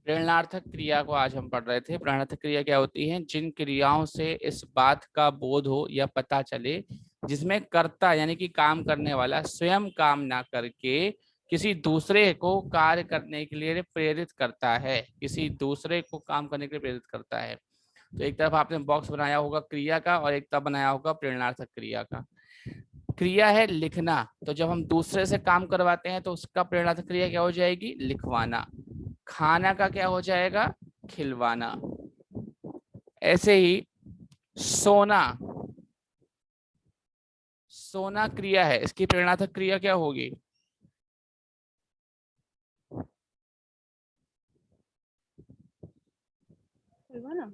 प्रेरणार्थक क्रिया को आज हम पढ़ रहे थे। प्रेरणार्थक क्रिया क्या होती है? जिन क्रियाओं से इस बात का बोध हो या पता चले जिसमें कर्ता यानी कि काम करने वाला स्वयं काम ना करके किसी दूसरे को कार्य करने के लिए प्रेरित करता है, किसी दूसरे को काम करने के लिए प्रेरित करता है। तो एक तरफ आपने बॉक्स बनाया होगा क्रिया का और एक तरफ बनाया होगा प्रेरणार्थक क्रिया का। क्रिया है लिखना, तो जब हम दूसरे से काम करवाते हैं तो उसका प्रेरणार्थक क्रिया क्या हो जाएगी? लिखवाना। खाना का क्या हो जाएगा? खिलवाना। ऐसे ही सोना, सोना क्रिया है, इसकी प्रेरणार्थक क्रिया क्या होगी? करवाना।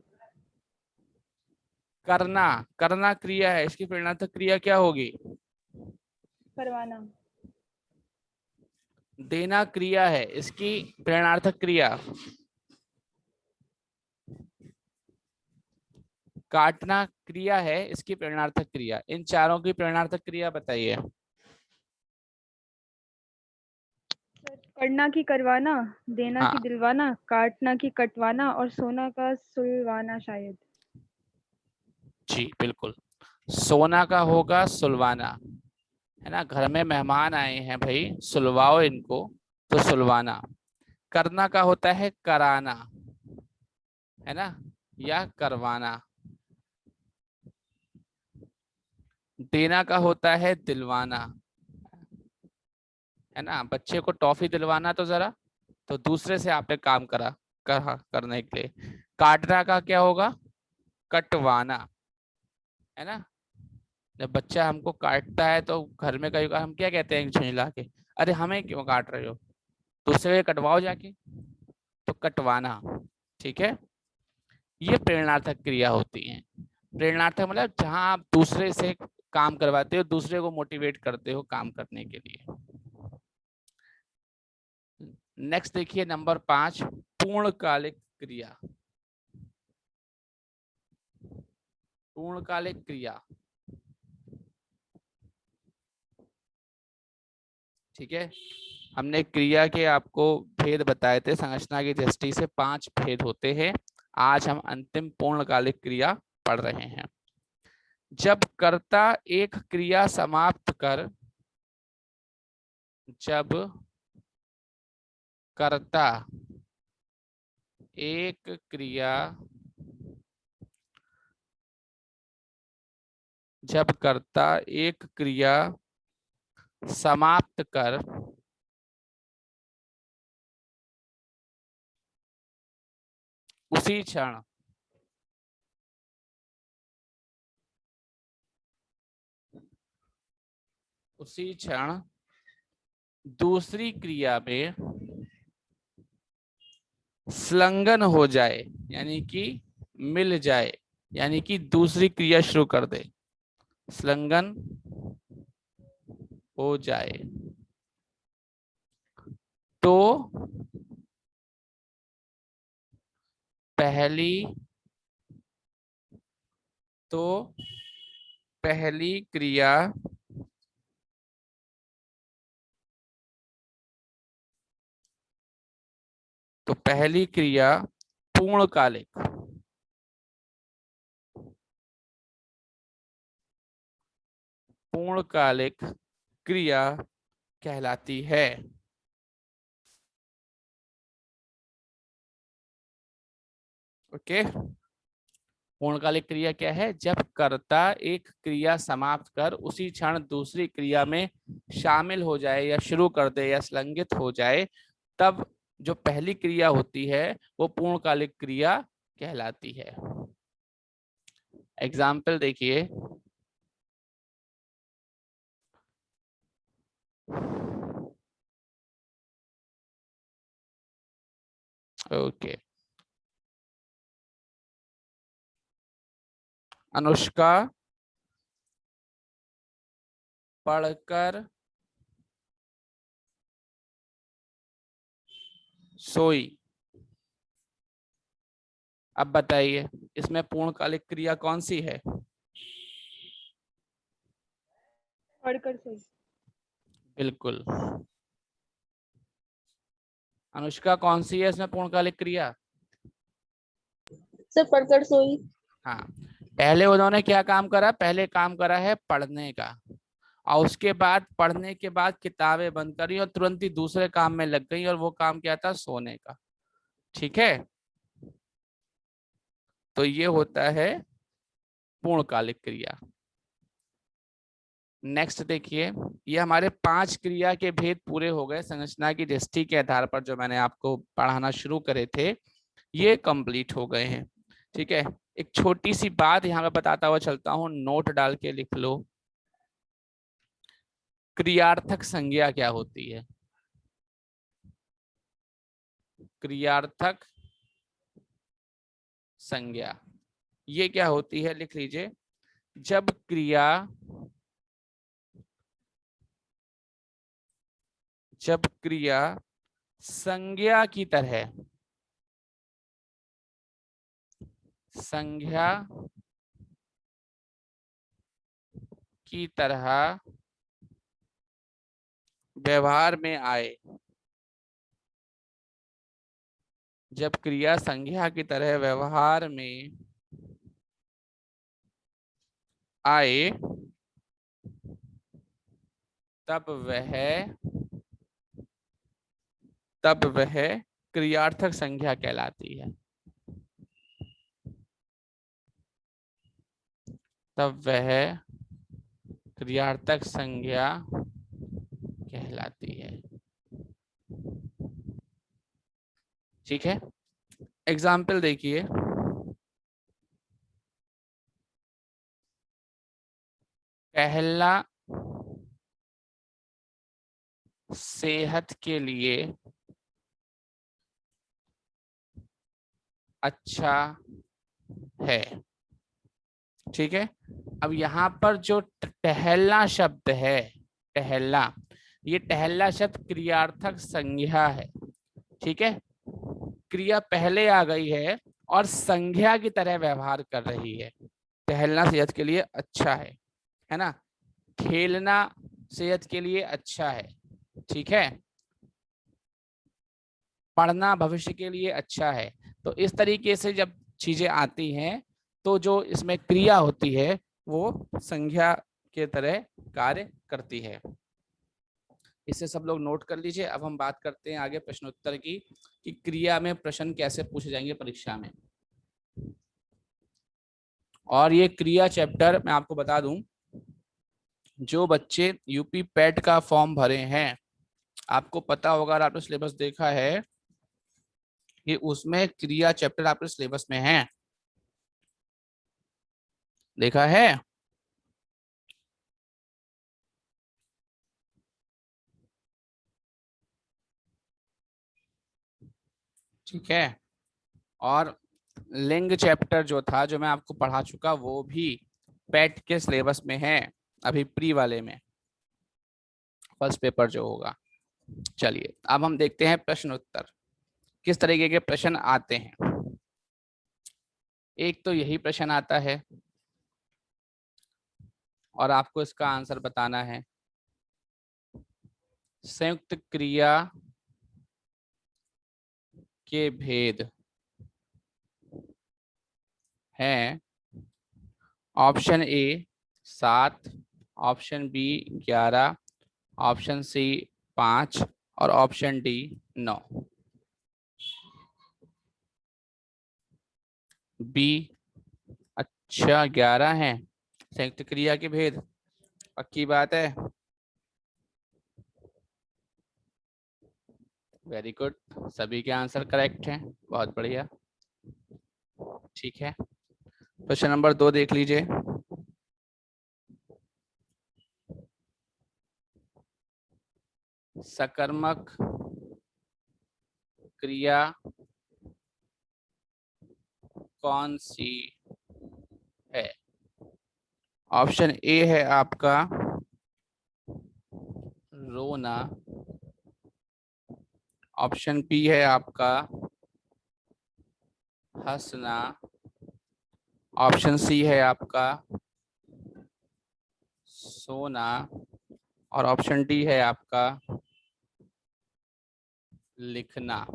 करना, करना क्रिया है, इसकी प्रेरणार्थक क्रिया क्या होगी? करवाना। देना क्रिया है, इसकी प्रेरणार्थक क्रिया? काटना क्रिया है, इसकी प्रेरणार्थक क्रिया? इन चारों की प्रेरणार्थक क्रिया बताइए। करना की करवाना, देना की हाँ दिलवाना, काटना की कटवाना और सोना का सुलवाना शायद। जी बिल्कुल, सोना का होगा सुलवाना, है ना। घर में मेहमान आए हैं भाई, सुलवाओ इनको, तो सुलवाना। करना का होता है कराना, है ना, या करवाना। देना का होता है दिलवाना, है ना। बच्चे को टॉफी दिलवाना तो जरा, तो दूसरे से आपने काम करने के लिए। काटना का क्या होगा? कटवाना, है ना। जब बच्चा हमको काटता है तो घर में कई बार हम क्या कहते हैं झुंझला के, अरे हमें क्यों काट रहे हो, दूसरे के कटवाओ जाके, तो कटवाना। ठीक है, ये प्रेरणार्थक क्रिया होती है। प्रेरणार्थक मतलब जहां आप दूसरे से काम करवाते हो, दूसरे को मोटिवेट करते हो काम करने के लिए। नेक्स्ट देखिए नंबर 5, पूर्णकालिक क्रिया। पूर्णकालिक क्रिया, ठीक है। हमने क्रिया के आपको भेद बताए थे, संरचना की दृष्टि से 5 भेद होते हैं। आज हम अंतिम पूर्णकालिक क्रिया पढ़ रहे हैं। जब कर्ता एक क्रिया समाप्त कर, जब कर्ता एक क्रिया, जब कर्ता एक क्रिया समाप्त कर उसी क्षण दूसरी क्रिया में संलग्न हो जाए, यानी कि मिल जाए, यानी कि दूसरी क्रिया शुरू कर दे, संलग्न हो जाए, तो पहली तो पहली क्रिया तो पहली क्रिया पूर्णकालिक पूर्णकालिक क्रिया कहलाती है। ओके, पूर्णकालिक क्रिया क्या है? जब कर्ता एक क्रिया समाप्त कर उसी क्षण दूसरी क्रिया में शामिल हो जाए या शुरू कर दे या संलग्नित हो जाए, तब जो पहली क्रिया होती है वो पूर्णकालिक क्रिया कहलाती है। एग्जाम्पल देखिए, ओके, अनुष्का पढ़कर सोई। अब बताइए इसमें पूर्णकालिक क्रिया कौन सी है? पढ़कर सही। बिल्कुल, अनुष्का कौन सी है इसमें पूर्णकालिक क्रिया? सर पढ़कर सोई। हाँ, पहले उन्होंने क्या काम करा? पहले काम करा है पढ़ने का, और उसके बाद पढ़ने के बाद किताबें बंद करी और तुरंत ही दूसरे काम में लग गई, और वो काम क्या था? सोने का। ठीक है, तो ये होता है पूर्णकालिक क्रिया। नेक्स्ट देखिए, ये हमारे 5 क्रिया के भेद पूरे हो गए संरचना की दृष्टि के आधार पर, जो मैंने आपको पढ़ाना शुरू करे थे ये कंप्लीट हो गए हैं। ठीक है, एक छोटी सी बात यहाँ पे बताता हुआ चलता हूँ, नोट डाल के लिख लो। क्रियार्थक संज्ञा क्या होती है? क्रियार्थक संज्ञा ये क्या होती है? लिख लीजिए, जब क्रिया संज्ञा की तरह व्यवहार में आए, जब क्रिया संज्ञा की तरह व्यवहार में आए, तब वह क्रियार्थक संज्ञा कहलाती है। तब वह क्रियार्थक संज्ञा कहलाती है। ठीक है, एग्जाम्पल देखिए, पहला सेहत के लिए अच्छा है। ठीक है, अब यहाँ पर जो टहलना शब्द है, टहलना, ये टहलना शब्द क्रियार्थक संज्ञा है। ठीक है, क्रिया पहले आ गई है और संज्ञा की तरह व्यवहार कर रही है। टहलना सेहत के लिए अच्छा है ना? खेलना सेहत के लिए अच्छा है। ठीक है, पढ़ना भविष्य के लिए अच्छा है। तो इस तरीके से जब चीजें आती हैं तो जो इसमें क्रिया होती है वो संज्ञा के तरह कार्य करती है। इसे सब लोग नोट कर लीजिए। अब हम बात करते हैं आगे प्रश्नोत्तर की, कि क्रिया में प्रश्न कैसे पूछे जाएंगे परीक्षा में। और ये क्रिया चैप्टर मैं आपको बता दूं, जो बच्चे यूपी पैट का फॉर्म भरे हैं, आपको पता होगा, और आपने सिलेबस देखा है कि उसमें क्रिया चैप्टर आपके सिलेबस में है, देखा है? ठीक है, और लिंग चैप्टर जो था, जो मैं आपको पढ़ा चुका, वो भी पैट के सिलेबस में है, अभी प्री वाले में, फर्स्ट पेपर जो होगा। चलिए अब हम देखते हैं प्रश्न उत्तर, किस तरीके के प्रश्न आते हैं। एक तो यही प्रश्न आता है और आपको इसका आंसर बताना है। संयुक्त क्रिया के भेद हैं, option A 7, option B 11, option C 5 और ऑप्शन डी 9। बी, अच्छा 11 है संयुक्त क्रिया के भेद, पक्की बात है? वेरी गुड, सभी के आंसर करेक्ट हैं, बहुत बढ़िया। ठीक है, प्रश्न नंबर 2 देख लीजिए। सकर्मक क्रिया कौन सी है? ऑप्शन ए है आपका रोना, ऑप्शन बी है आपका हंसना, ऑप्शन सी है आपका सोना और ऑप्शन डी है आपका लिखना।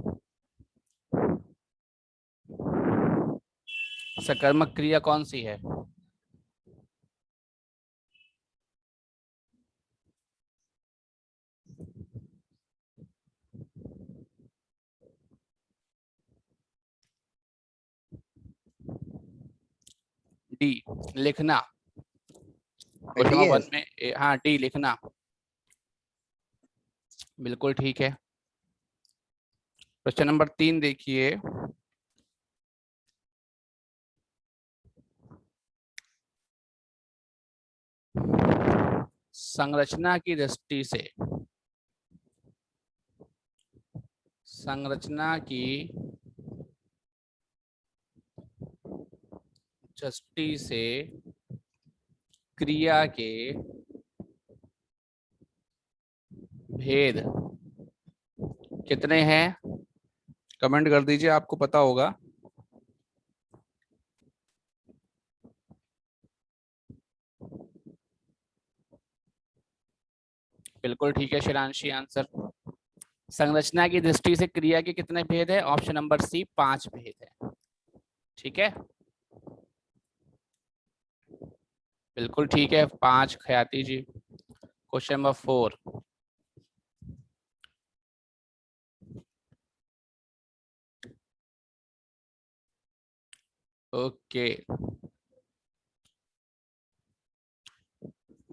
सकर्मक क्रिया कौन सी है? डी, लिखना। क्वेश्चन डी नंबर है। 1 में हाँ डी, लिखना। बिल्कुल ठीक है। क्वेश्चन नंबर 3 देखिए। संरचना की दृष्टि से, संरचना की दृष्टि से क्रिया के भेद कितने हैं? कमेंट कर दीजिए, आपको पता होगा। बिल्कुल ठीक है शिरांशी, आंसर। संरचना की दृष्टि से क्रिया के कितने भेद है? ऑप्शन नंबर सी, 5 भेद है। ठीक है, बिल्कुल ठीक है, 5। Khyati ji, question number 4। Okay,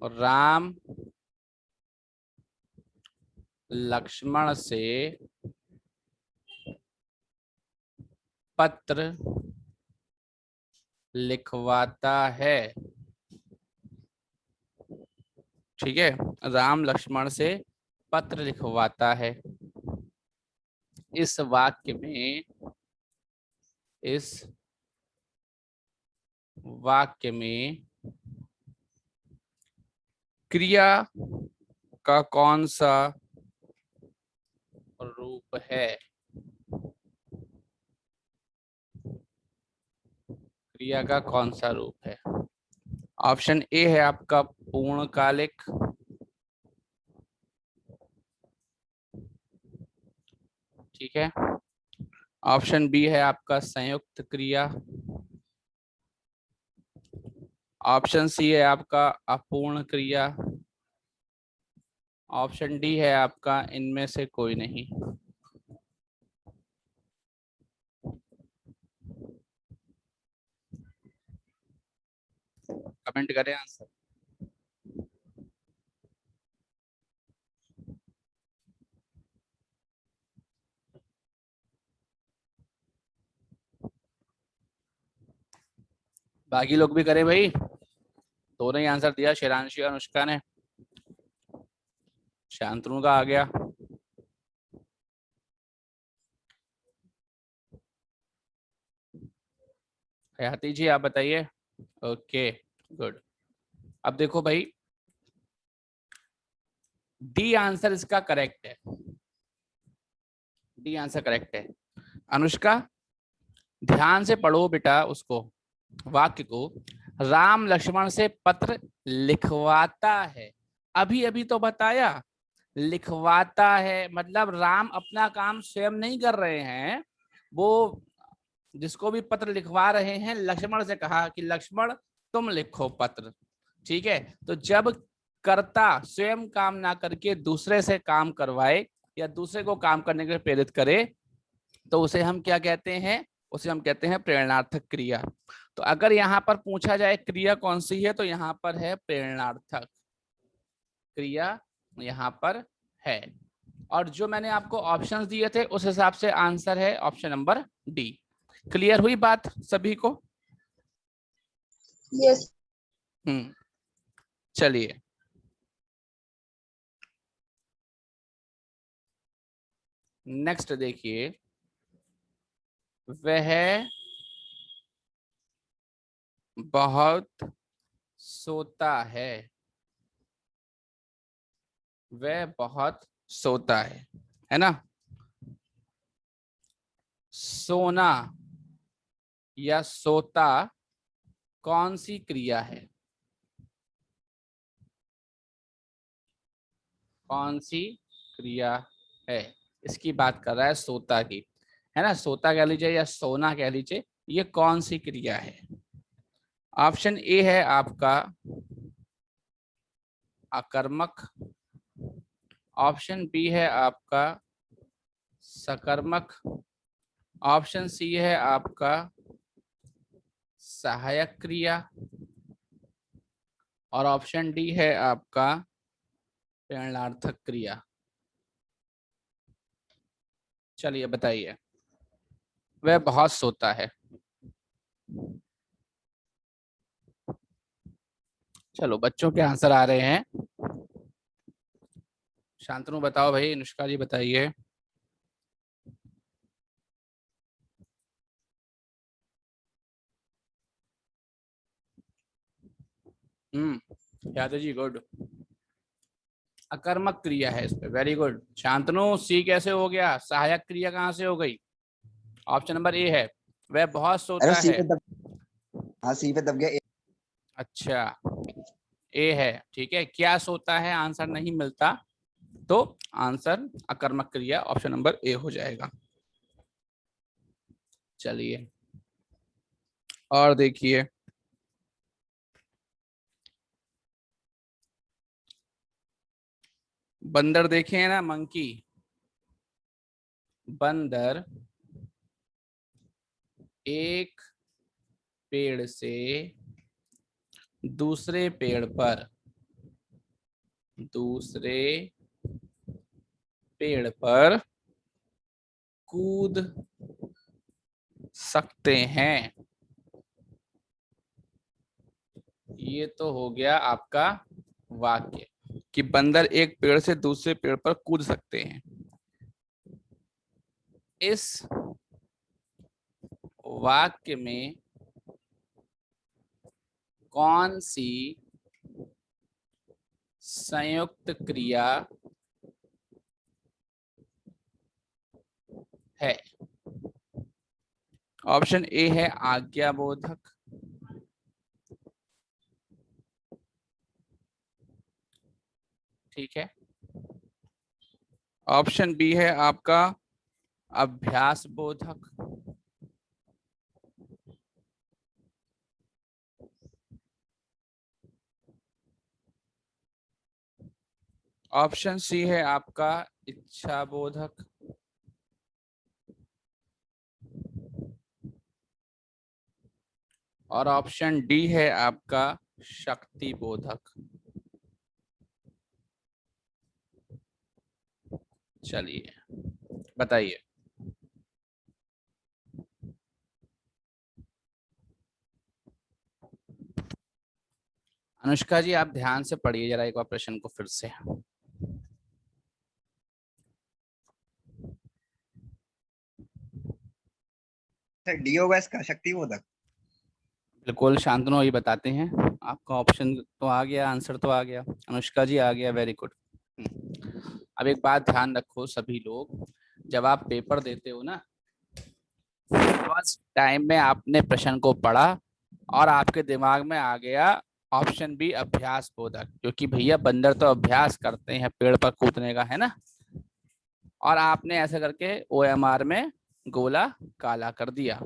Ram Lakshman से पत्र लिखवाता है। ठीक है, राम लक्ष्मण से पत्र लिखवाता है। इस वाक्य में, इस वाक्य में क्रिया का कौन सा रूप है? क्रिया का कौन सा रूप है? ऑप्शन ए है आपका पूर्णकालिक, ठीक है। ऑप्शन बी है आपका संयुक्त क्रिया। ऑप्शन सी है आपका अपूर्ण क्रिया। ऑप्शन डी है आपका इनमें से कोई नहीं। कमेंट करें आंसर। बाकी लोग भी करें भाई। दोनों ही आंसर दिया, शिरांशी और अनुष्का ने। शांतनु का आ गया। हयाती जी आप बताइए। Okay, good. अब देखो भाई, डी आंसर इसका करेक्ट है। डी आंसर करेक्ट है। अनुष्का, ध्यान से पढ़ो बेटा उसको, वाक्य को। राम लक्ष्मण से पत्र लिखवाता है, अभी अभी तो बताया। लिखवाता है मतलब राम अपना काम स्वयं नहीं कर रहे हैं, वो जिसको भी पत्र लिखवा रहे हैं लक्ष्मण से कहा कि लक्ष्मण तुम लिखो पत्र। ठीक है, तो जब कर्ता स्वयं काम ना करके दूसरे से काम करवाए या दूसरे को काम करने के लिए प्रेरित करे, तो उसे हम क्या कहते हैं? उसे हम कहते हैं प्रेरणार्थक क्रिया। तो अगर यहाँ पर पूछा जाए क्रिया कौन सी है, तो यहाँ पर है प्रेरणार्थक क्रिया, यहाँ पर है। और जो मैंने आपको ऑप्शंस दिए थे उस हिसाब से आंसर है ऑप्शन नंबर डी। क्लियर हुई बात सभी को? यस। चलिए, नेक्स्ट देखिए। वह बहुत सोता है, वह बहुत सोता है ना? सोना या सोता कौन सी क्रिया है? कौन सी क्रिया है? इसकी बात कर रहा है सोता की, है ना, सोता कह लीजिए या सोना कह लीजिए। ये कौन सी क्रिया है? ऑप्शन ए है आपका अकर्मक, ऑप्शन बी है आपका सकर्मक, ऑप्शन सी है आपका सहायक क्रिया, और ऑप्शन डी है आपका प्रेरणार्थक क्रिया। चलिए बताइए। वह बहुत सोता है। चलो बच्चों के आंसर आ रहे हैं। शांतनु बताओ भाई, अनुष्का जी बताइए। यादव जी गुड। अकर्मक क्रिया है इस पे, वेरी गुड। शांतनु सी कैसे हो गया, सहायक क्रिया कहाँ से हो गई? ऑप्शन नंबर ए है, वह बहुत अरे सोता सी है। पे दब हाँ सी पे दब गया। अच्छा, ए है, ठीक है। क्या सोता है आंसर नहीं मिलता, तो आंसर अकर्मक क्रिया ऑप्शन नंबर ए हो जाएगा। चलिए और देखिए, बंदर देखे हैं ना, मंकी। बंदर एक पेड़ से दूसरे पेड़ पर, दूसरे पेड़ पर कूद सकते हैं। ये तो हो गया आपका वाक्य कि बंदर एक पेड़ से दूसरे पेड़ पर कूद सकते हैं। इस वाक्य में कौन सी संयुक्त क्रिया है? ऑप्शन ए है आज्ञाबोधक, ठीक है। ऑप्शन बी है आपका अभ्यास बोधक, ऑप्शन सी है आपका इच्छा बोधक, और ऑप्शन डी है आपका शक्ति बोधक। चलिए बताइए। अनुष्का जी आप ध्यान से पढ़िए जरा एक बार प्रश्न को फिर से। डी होगा इसका, शक्तिबोधक। बिल्कुल शांतनु ये बताते हैं। आपका ऑप्शन तो आ गया, आंसर तो आ गया, अनुष्का जी आ गया, वेरी गुड। अब एक बात ध्यान रखो सभी लोग, जब आप पेपर देते हो ना, फर्स्ट टाइम में आपने प्रश्न को पढ़ा और आपके दिमाग में आ गया ऑप्शन बी अभ्यास बोधक, क्योंकि भैया बंदर तो अभ्यास करते हैं पेड़ पर कूदने का, है ना। और आपने ऐसा करके OMR में गोला काला कर दिया।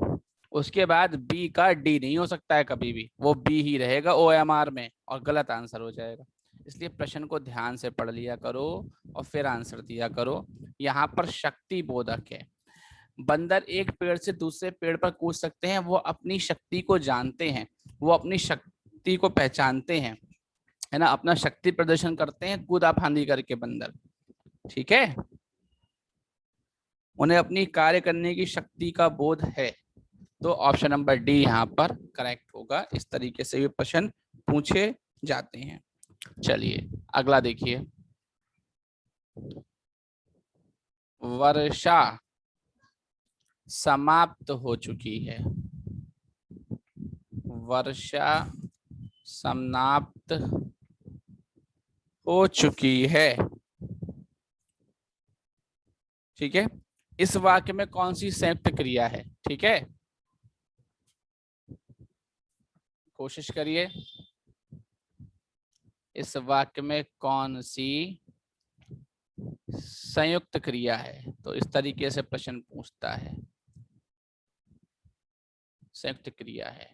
उसके बाद बी का डी नहीं हो सकता है कभी भी, वो बी ही रहेगा OMR में और गलत आंसर हो जाएगा। इसलिए प्रश्न को ध्यान से पढ़ लिया करो और फिर आंसर दिया करो। यहाँ पर शक्ति बोधक है। बंदर एक पेड़ से दूसरे पेड़ पर कूद सकते हैं, वो अपनी शक्ति को जानते हैं, वो अपनी शक्ति को पहचानते हैं, है ना, अपना शक्ति प्रदर्शन करते हैं कूदा फांदी करके बंदर, ठीक है। उन्हें अपनी कार्य करने की शक्ति का बोध है। तो ऑप्शन नंबर डी यहाँ पर करेक्ट होगा। इस तरीके से भी प्रश्न पूछे जाते हैं। चलिए अगला देखिए। वर्षा समाप्त हो चुकी है। वर्षा समाप्त हो चुकी है, ठीक है। इस वाक्य में कौन सी संयुक्त क्रिया है? ठीक है, कोशिश करिए। इस वाक्य में कौन सी संयुक्त क्रिया है, तो इस तरीके से प्रश्न पूछता है, संयुक्त क्रिया है।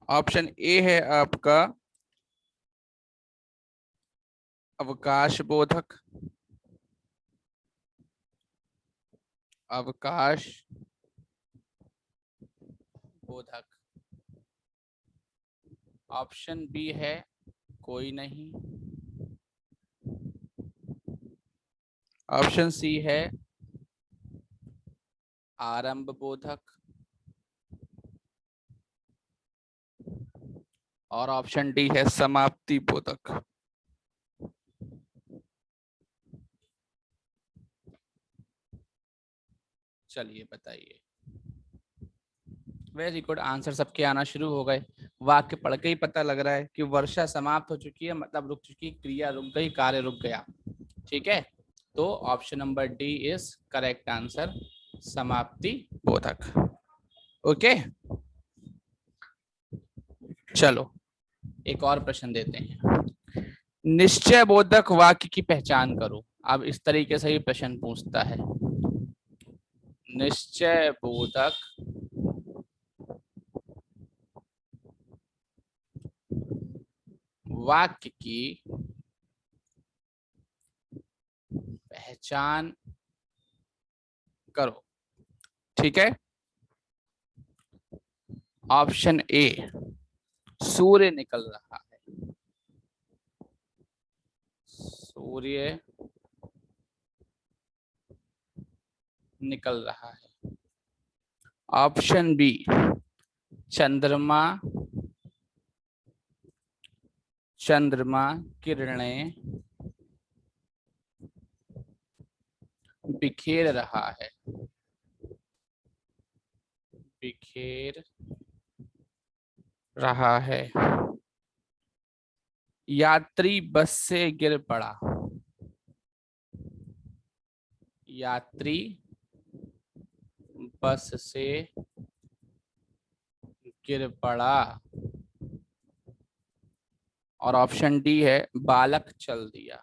ऑप्शन ए है आपका अवकाश बोधक, अवकाश बोधक। ऑप्शन बी है कोई नहीं। ऑप्शन सी है आरंभ बोधक, और ऑप्शन डी है समाप्ति बोधक। चलिए बताइए। वेरी गुड, आंसर सबके आना शुरू हो गए। वाक्य पढ़ के ही पता लग रहा है कि वर्षा समाप्त हो चुकी है, मतलब रुक चुकी, क्रिया रुक गई, कार्य रुक गया। ठीक है, तो option number D is correct answer, समाप्ति बोधक। ओके, चलो एक और प्रश्न देते हैं। निश्चय बोधक वाक्य की पहचान करो। अब इस तरीके से ही प्रश्न पूछता है, निश्चय बोधक वाक्य की पहचान करो। ठीक है, ऑप्शन ए, सूर्य निकल रहा है, सूर्य निकल रहा है। ऑप्शन बी, चंद्रमा, चंद्रमा किरणें बिखेर रहा है, बिखेर रहा है। यात्री बस से गिर पड़ा, यात्री बस से गिर पड़ा। और ऑप्शन डी है बालक चल दिया,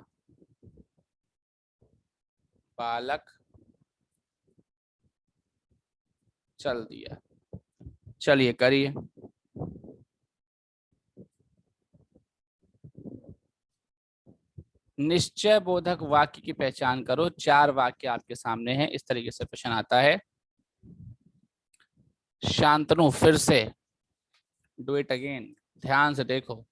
बालक चल दिया। चलिए करिए। निश्चय बोधक वाक्य की पहचान करो। 4 वाक्य आपके सामने हैं, इस तरीके से प्रश्न आता है। शांतनु फिर से डू इट अगेन, ध्यान से देखो।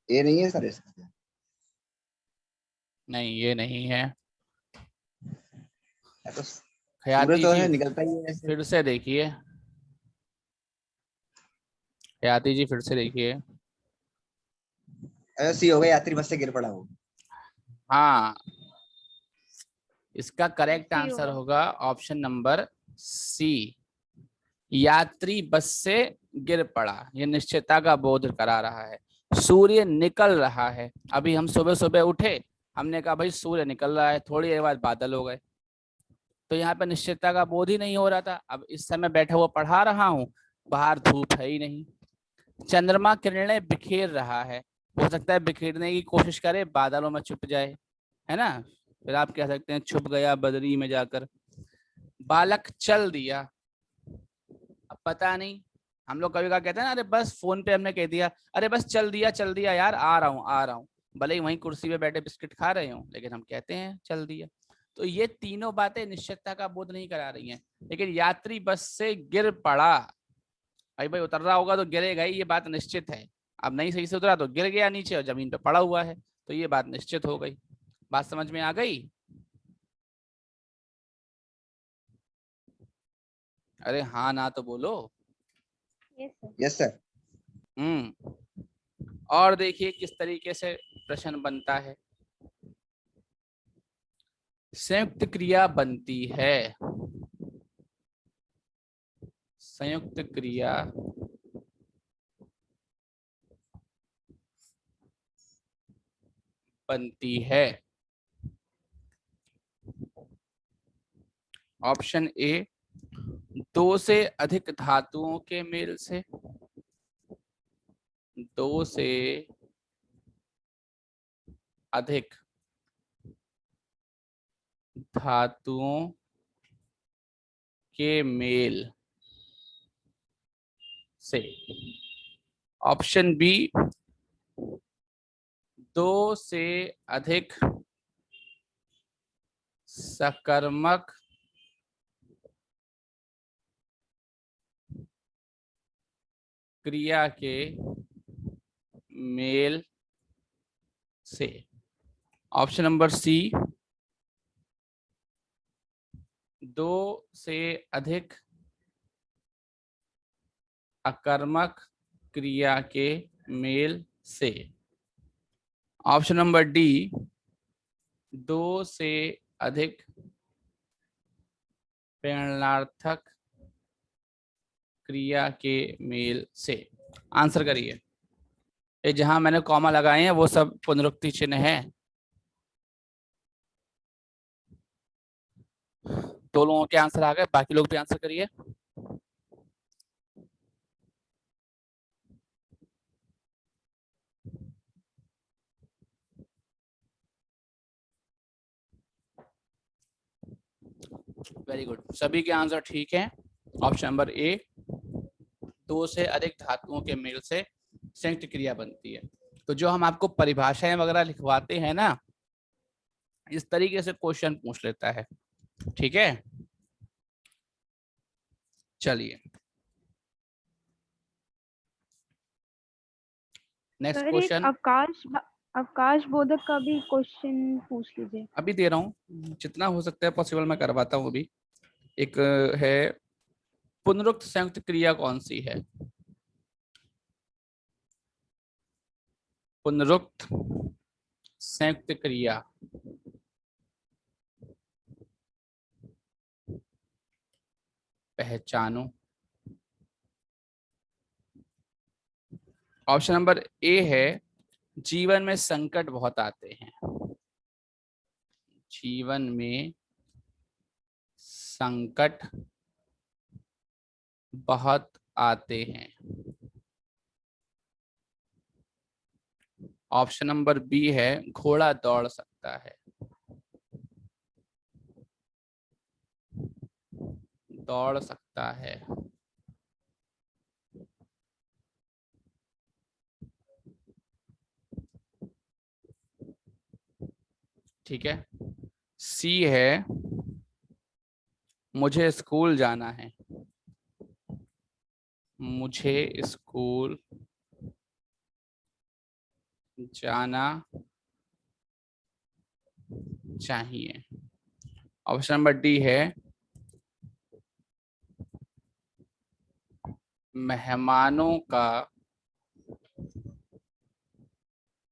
ये नहीं है सर इसका? नहीं ये नहीं है। तो सूरज हयाती तो जी है, निकलता ही है ऐसे। फिर से देखिए, हयाती जी फिर से देखिए। ऐसा सी हो गया, यात्री बस से गिर पड़ा हो। हाँ, इसका करेक्ट सी आंसर होगा। होगा ऑप्शन नंबर सी, यात्री बस से गिर पड़ा। ये निश्चयता का बोध करा रहा है। सूर्य निकल रहा है, अभी हम सुबह सुबह उठे, हमने कहा भाई सूर्य निकल रहा है, थोड़ी देर बाद बादल हो गए, तो यहाँ पे निश्चितता का बोध ही नहीं हो रहा था। अब इस समय बैठा हुआ पढ़ा रहा हूँ, बाहर धूप है ही नहीं। चंद्रमा किरणें बिखेर रहा है, हो सकता है बिखेरने की कोशिश करे, बादलों में छुप जाए, है ना, फिर आप कह सकते हैं छुप गया बदरी में जाकर। बालक चल दिया, अब पता नहीं, हम लोग कभी कभी कहते हैं ना, अरे बस फोन पे हमने कह दिया, अरे बस चल दिया यार, आ रहा हूँ आ रहा हूँ, भले ही वहीं कुर्सी पे बैठे बिस्किट खा रहे हो, लेकिन हम कहते हैं चल दिया। तो ये तीनों बातें निश्चितता का बोध नहीं करा रही हैं। लेकिन यात्री बस से गिर पड़ा, भाई उतर रहा होगा तो गिरेगा ही, ये बात निश्चित है। अब नहीं सही से उतरा तो गिर गया नीचे और जमीन पे पड़ा हुआ है, तो ये बात निश्चित हो गई। बात समझ में आ गई? अरे हाँ ना तो बोलो। Yes sir. और देखिए किस तरीके से प्रश्न बनता है। संयुक्त क्रिया बनती है, संयुक्त क्रिया बनती है। ऑप्शन ए, दो से अधिक धातुओं के मेल से, दो से अधिक धातुओं के मेल से। ऑप्शन बी, दो से अधिक सकर्मक क्रिया के मेल से। ऑप्शन नंबर सी, दो से अधिक अकर्मक क्रिया के मेल से। ऑप्शन नंबर डी, दो से अधिक प्रेरणार्थक क्रिया के मेल से। आंसर करिए। ये जहां मैंने कॉमा लगाए हैं वो सब पुनरुक्ति चिन्ह है। दो लोगों के आंसर आ गए, बाकी लोग भी आंसर करिए। वेरी गुड, सभी के आंसर ठीक हैं। ऑप्शन नंबर ए, दो से अधिक धातुओं के मेल से संयुक्त क्रिया बनती है। तो जो हम आपको परिभाषाएं वगैरह लिखवाते हैं ना, इस तरीके से क्वेश्चन पूछ लेता है। ठीक है, चलिए नेक्स्ट सर, एक क्वेश्चन। अवकाश बोधक का भी क्वेश्चन पूछ लीजिए। अभी दे रहा हूँ, जितना हो सकता है पॉसिबल मैं करवाता हूँ। अभी एक है, पुनरुक्त संयुक्त क्रिया कौन सी है? पुनरुक्त संयुक्त क्रिया पहचानो। ऑप्शन नंबर ए है, जीवन में संकट बहुत आते हैं। जीवन में संकट बहुत आते हैं। ऑप्शन नंबर बी है, घोड़ा दौड़ सकता है। दौड़ सकता है। ठीक है। सी है, मुझे स्कूल जाना है। मुझे स्कूल जाना चाहिए। ऑप्शन नंबर डी है, मेहमानों का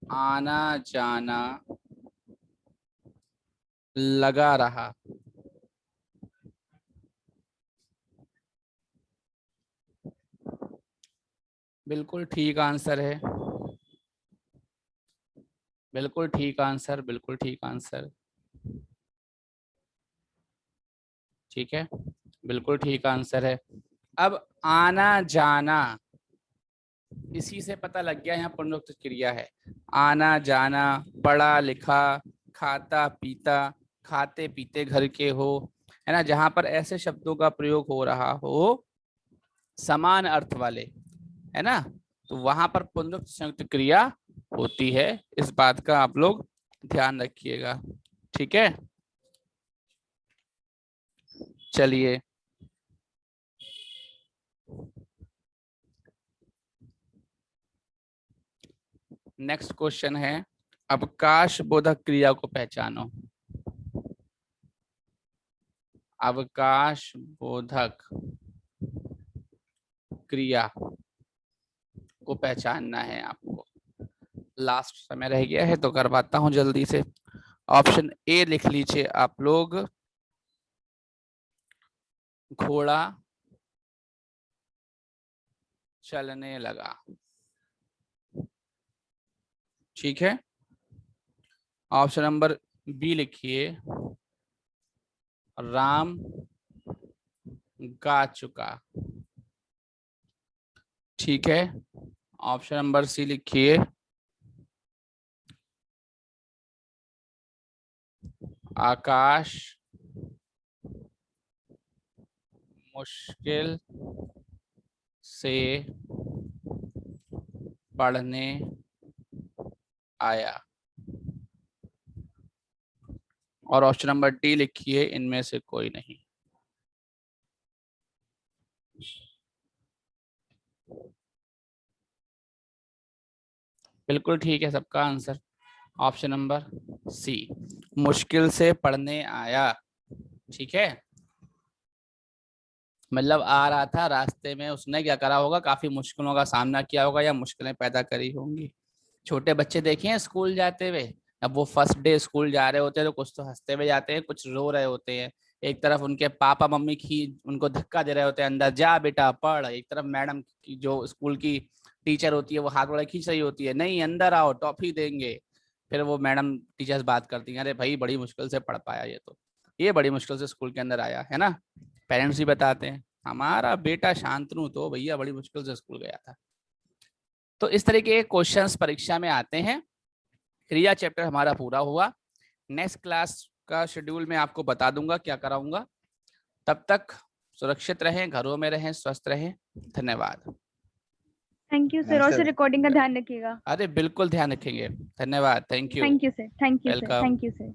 आना जाना लगा रहा। बिल्कुल ठीक आंसर है। बिल्कुल ठीक आंसर, बिल्कुल ठीक आंसर। ठीक है, बिल्कुल ठीक आंसर है। अब आना जाना, इसी से पता लग गया यहाँ पुनरुक्त क्रिया है। आना जाना, पढ़ा लिखा, खाता पीता, खाते पीते घर के हो, है ना। जहां पर ऐसे शब्दों का प्रयोग हो रहा हो समान अर्थ वाले, है ना, तो वहां पर पुनरुक्त संयुक्त क्रिया होती है। इस बात का आप लोग ध्यान रखिएगा। ठीक है, चलिए नेक्स्ट क्वेश्चन है, अवकाश बोधक क्रिया को पहचानो। अवकाश बोधक क्रिया को पहचानना है आपको। लास्ट समय रह गया है तो करवाता हूं जल्दी से। ऑप्शन ए लिख लीजिए आप लोग, घोड़ा चलने लगा। ठीक है। ऑप्शन नंबर बी लिखिए, राम गा चुका। ठीक है, ऑप्शन नंबर सी लिखिए। आकाश मुश्किल से पढ़ने आया। और ऑप्शन नंबर डी लिखिए, इनमें से कोई नहीं। बिल्कुल ठीक है सबका आंसर, ऑप्शन नंबर सी, मुश्किल से पढ़ने आया। ठीक है, मतलब आ रहा था रास्ते में, उसने क्या करा होगा, काफी मुश्किलों का सामना किया होगा या मुश्किलें पैदा करी होंगी। छोटे बच्चे देखे हैं स्कूल जाते हुए, अब वो फर्स्ट डे स्कूल जा रहे होते हैं तो कुछ तो हंसते हुए जाते हैं, कुछ रो रहे होते हैं। एक तरफ उनके पापा मम्मी उनको धक्का दे रहे होते हैं अंदर, जा बेटा पढ़। एक तरफ मैडम की जो स्कूल की टीचर होती है वो हाथ वाला खींच रही होती है, नहीं अंदर आओ टॉफी देंगे। फिर वो मैडम टीचर्स बात करती हैं, अरे भाई बड़ी मुश्किल से पढ़ पाया ये बड़ी मुश्किल से स्कूल के अंदर आया है ना। पेरेंट्स भी बताते हैं हमारा बेटा शांतनु तो भैया बड़ी मुश्किल से स्कूल गया था। तो इस तरह के क्वेश्चंस परीक्षा में आते हैं। क्रिया चैप्टर हमारा पूरा हुआ। नेक्स्ट क्लास का शेड्यूल मैं आपको बता दूंगा क्या कराऊंगा। तब तक सुरक्षित रहें, घरों में रहें, स्वस्थ रहें। धन्यवाद। थैंक यू सर, और सर रिकॉर्डिंग का ध्यान रखिएगा। अरे बिल्कुल ध्यान रखेंगे। धन्यवाद, thank you. Thank you sir, thank you sir, welcome. Thank you sir.